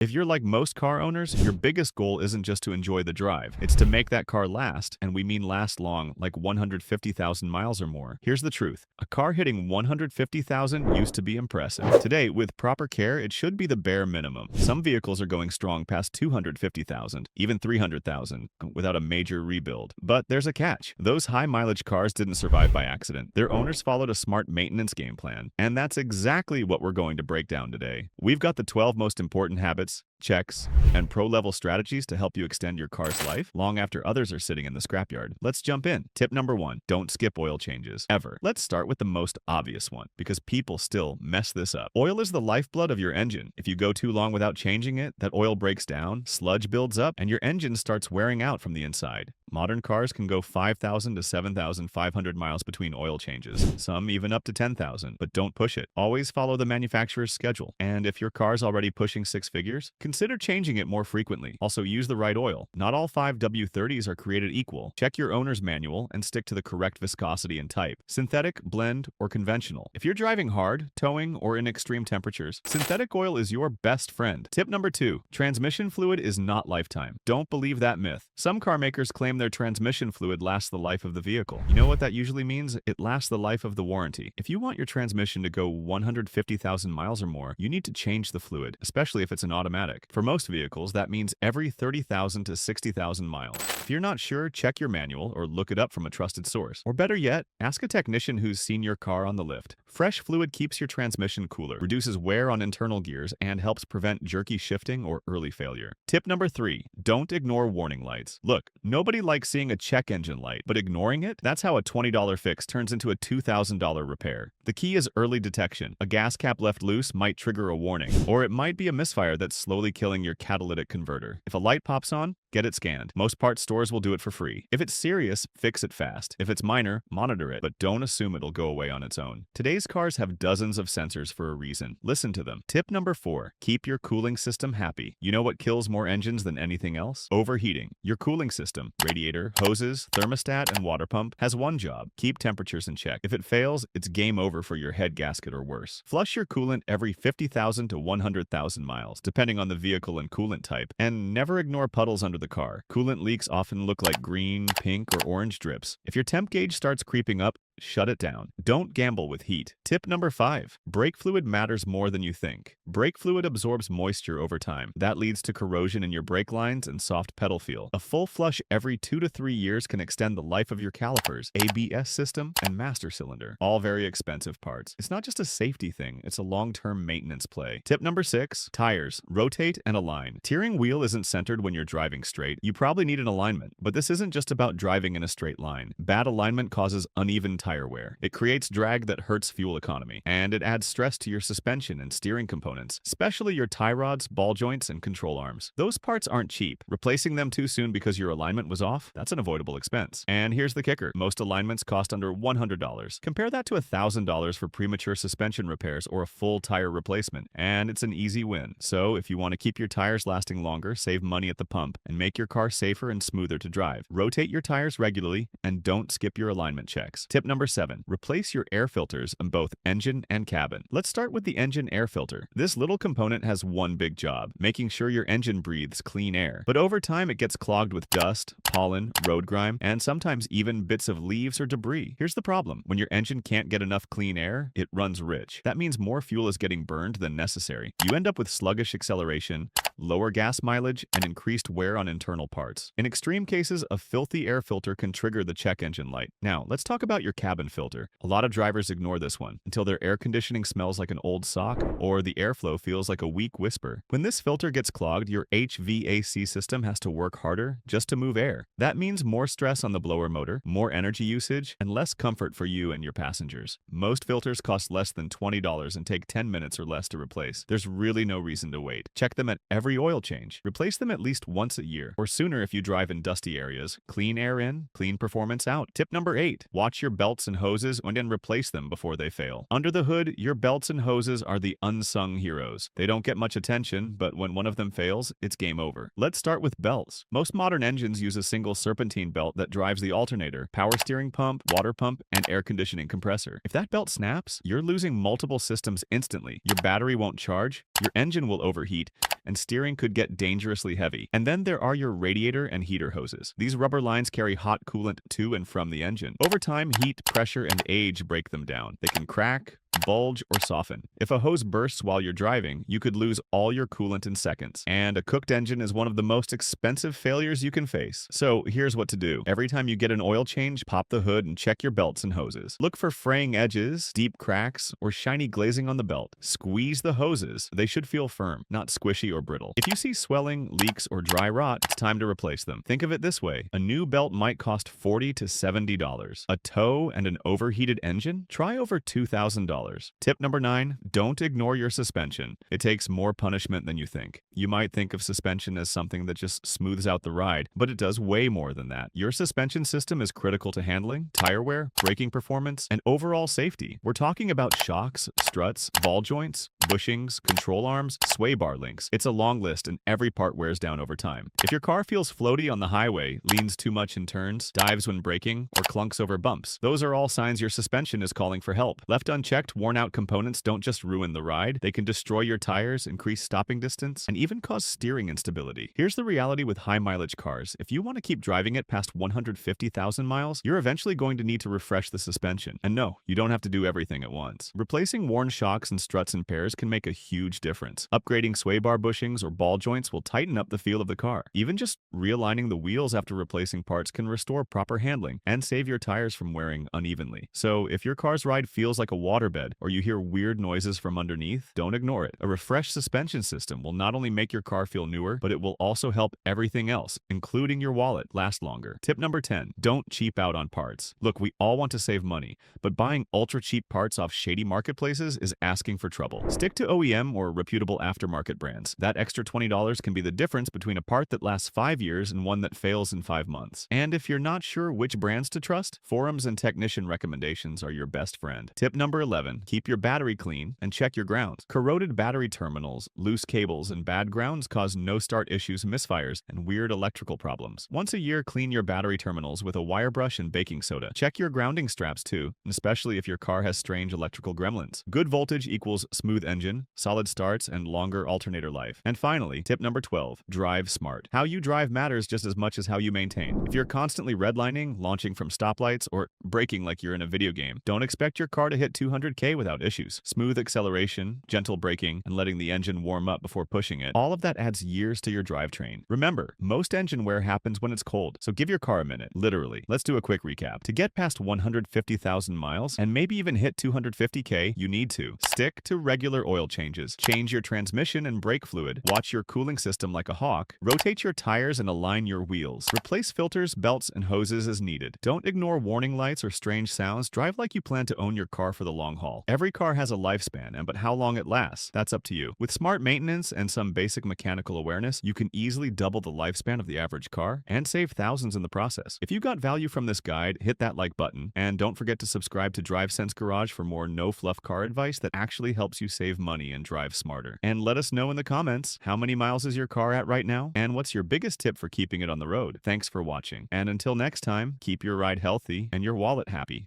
If you're like most car owners, your biggest goal isn't just to enjoy the drive. It's to make that car last, and we mean last long, like 150,000 miles or more. Here's the truth. A car hitting 150,000 used to be impressive. Today, with proper care, it should be the bare minimum. Some vehicles are going strong past 250,000, even 300,000, without a major rebuild. But there's a catch. Those high-mileage cars didn't survive by accident. Their owners followed a smart maintenance game plan, and that's exactly what we're going to break down today. We've got the 12 most important habits, checks, and pro-level strategies to help you extend your car's life long after others are sitting in the scrapyard. Let's jump in. Tip number 1, don't skip oil changes, ever. Let's start with the most obvious one, because people still mess this up. Oil is the lifeblood of your engine. If you go too long without changing it, that oil breaks down, sludge builds up, and your engine starts wearing out from the inside. Modern cars can go 5,000 to 7,500 miles between oil changes, some even up to 10,000, but don't push it. Always follow the manufacturer's schedule. And if your car's already pushing 6 figures, consider changing it more frequently. Also, use the right oil. Not all 5W30s are created equal. Check your owner's manual and stick to the correct viscosity and type: synthetic, blend, or conventional. If you're driving hard, towing, or in extreme temperatures, synthetic oil is your best friend. Tip number 2, transmission fluid is not lifetime. Don't believe that myth. Some car makers claim their transmission fluid lasts the life of the vehicle. You know what that usually means? It lasts the life of the warranty. If you want your transmission to go 150,000 miles or more, you need to change the fluid, especially if it's an automatic. For most vehicles, that means every 30,000 to 60,000 miles. If you're not sure, check your manual or look it up from a trusted source. Or better yet, ask a technician who's seen your car on the lift. Fresh fluid keeps your transmission cooler, reduces wear on internal gears, and helps prevent jerky shifting or early failure. Tip number 3, don't ignore warning lights. Look, nobody likes seeing a check engine light, but ignoring it? That's how a $20 fix turns into a $2,000 repair. The key is early detection. A gas cap left loose might trigger a warning, or it might be a misfire that's slowly killing your catalytic converter. If a light pops on, get it scanned. Most parts stores will do it for free. If it's serious, fix it fast. If it's minor, monitor it, but don't assume it'll go away on its own. Today's cars have dozens of sensors for a reason. Listen to them. Tip number 4, keep your cooling system happy. You know what kills more engines than anything else? Overheating. Your cooling system, radiator, hoses, thermostat, and water pump, has one job: keep temperatures in check. If it fails, it's game over for your head gasket or worse. Flush your coolant every 50,000 to 100,000 miles, depending on the vehicle and coolant type, and never ignore puddles under the car. Coolant leaks often look like green, pink, or orange drips. If your temp gauge starts creeping up, shut it down. Don't gamble with heat. Tip number 5, brake fluid matters more than you think. Brake fluid absorbs moisture over time. That leads to corrosion in your brake lines and soft pedal feel. A full flush every 2 to 3 years can extend the life of your calipers, ABS system, and master cylinder. All very expensive parts. It's not just a safety thing, it's a long-term maintenance play. Tip number 6, tires. Rotate and align. Steering wheel isn't centered when you're driving straight. You probably need an alignment, but this isn't just about driving in a straight line. Bad alignment causes uneven tire wear. It creates drag that hurts fuel economy, and it adds stress to your suspension and steering components, especially your tie rods, ball joints, and control arms. Those parts aren't cheap. Replacing them too soon because your alignment was off, that's an avoidable expense. And here's the kicker. Most alignments cost under $100. Compare that to $1,000 for premature suspension repairs or a full tire replacement, and it's an easy win. So if you want to keep your tires lasting longer, save money at the pump, and make your car safer and smoother to drive, rotate your tires regularly and don't skip your alignment checks. Tip number 7, replace your air filters in both engine and cabin. Let's start with the engine air filter. This little component has one big job: making sure your engine breathes clean air. But over time, it gets clogged with dust, pollen, road grime, and sometimes even bits of leaves or debris. Here's the problem. When your engine can't get enough clean air, it runs rich. That means more fuel is getting burned than necessary. You end up with sluggish acceleration, lower gas mileage, and increased wear on internal parts. In extreme cases, a filthy air filter can trigger the check engine light. Now, let's talk about your cabin filter. A lot of drivers ignore this one until their air conditioning smells like an old sock or the airflow feels like a weak whisper. When this filter gets clogged, your HVAC system has to work harder just to move air. That means more stress on the blower motor, more energy usage, and less comfort for you and your passengers. Most filters cost less than $20 and take 10 minutes or less to replace. There's really no reason to wait. Check them at every oil change. Replace them at least once a year, or sooner if you drive in dusty areas. Clean air in, clean performance out. Tip number 8, watch your belt belts and hoses and then replace them before they fail. Under the hood, your belts and hoses are the unsung heroes. They don't get much attention, but when one of them fails, it's game over. Let's start with belts. Most modern engines use a single serpentine belt that drives the alternator, power steering pump, water pump, and air conditioning compressor. If that belt snaps, you're losing multiple systems instantly. Your battery won't charge, your engine will overheat, and steering could get dangerously heavy. And then there are your radiator and heater hoses. These rubber lines carry hot coolant to and from the engine. Over time, heat, pressure, and age break them down. They can crack, bulge, or soften. If a hose bursts while you're driving, you could lose all your coolant in seconds. And a cooked engine is one of the most expensive failures you can face. So here's what to do. Every time you get an oil change, pop the hood and check your belts and hoses. Look for fraying edges, deep cracks, or shiny glazing on the belt. Squeeze the hoses. They should feel firm, not squishy or brittle. If you see swelling, leaks, or dry rot, it's time to replace them. Think of it this way. A new belt might cost $40 to $70. A tow and an overheated engine? Try over $2,000. Tip number 9, don't ignore your suspension. It takes more punishment than you think. You might think of suspension as something that just smooths out the ride, but it does way more than that. Your suspension system is critical to handling, tire wear, braking performance, and overall safety. We're talking about shocks, struts, ball joints, bushings, control arms, sway bar links. It's a long list and every part wears down over time. If your car feels floaty on the highway, leans too much in turns, dives when braking, or clunks over bumps, those are all signs your suspension is calling for help. Left unchecked, worn-out components don't just ruin the ride, they can destroy your tires, increase stopping distance, and even cause steering instability. Here's the reality with high-mileage cars. If you want to keep driving it past 150,000 miles, you're eventually going to need to refresh the suspension. And no, you don't have to do everything at once. Replacing worn shocks and struts and pairs can make a huge difference. Upgrading sway bar bushings or ball joints will tighten up the feel of the car. Even just realigning the wheels after replacing parts can restore proper handling and save your tires from wearing unevenly. So if your car's ride feels like a waterbed or you hear weird noises from underneath, don't ignore it. A refreshed suspension system will not only make your car feel newer, but it will also help everything else, including your wallet, last longer. Tip number 10, don't cheap out on parts. Look, we all want to save money, but buying ultra cheap parts off shady marketplaces is asking for trouble. Stick to OEM or reputable aftermarket brands. That extra $20 can be the difference between a part that lasts 5 years and one that fails in 5 months. And if you're not sure which brands to trust, forums and technician recommendations are your best friend. Tip number 11, keep your battery clean and check your grounds. Corroded battery terminals, loose cables, and bad grounds cause no-start issues, misfires, and weird electrical problems. Once a year, clean your battery terminals with a wire brush and baking soda. Check your grounding straps too, especially if your car has strange electrical gremlins. Good voltage equals smooth engine, solid starts, and longer alternator life. And finally, tip number 12, drive smart. How you drive matters just as much as how you maintain. If you're constantly redlining, launching from stoplights, or braking like you're in a video game, don't expect your car to hit 200K without issues. Smooth acceleration, gentle braking, and letting the engine warm up before pushing it, all of that adds years to your drivetrain. Remember, most engine wear happens when it's cold, so give your car a minute, literally. Let's do a quick recap. To get past 150,000 miles, and maybe even hit 250K, you need to stick to regular oil changes, change your transmission and brake fluid, watch your cooling system like a hawk, rotate your tires and align your wheels, replace filters, belts, and hoses as needed. Don't ignore warning lights or strange sounds. Drive like you plan to own your car for the long haul. Every car has a lifespan, but how long it lasts, that's up to you. With smart maintenance and some basic mechanical awareness, you can easily double the lifespan of the average car and save thousands in the process. If you got value from this guide, hit that like button, and don't forget to subscribe to DriveSense Garage for more no-fluff car advice that actually helps you save money and drive smarter. And let us know in the comments, how many miles is your car at right now? And what's your biggest tip for keeping it on the road? Thanks for watching. And until next time, keep your ride healthy and your wallet happy.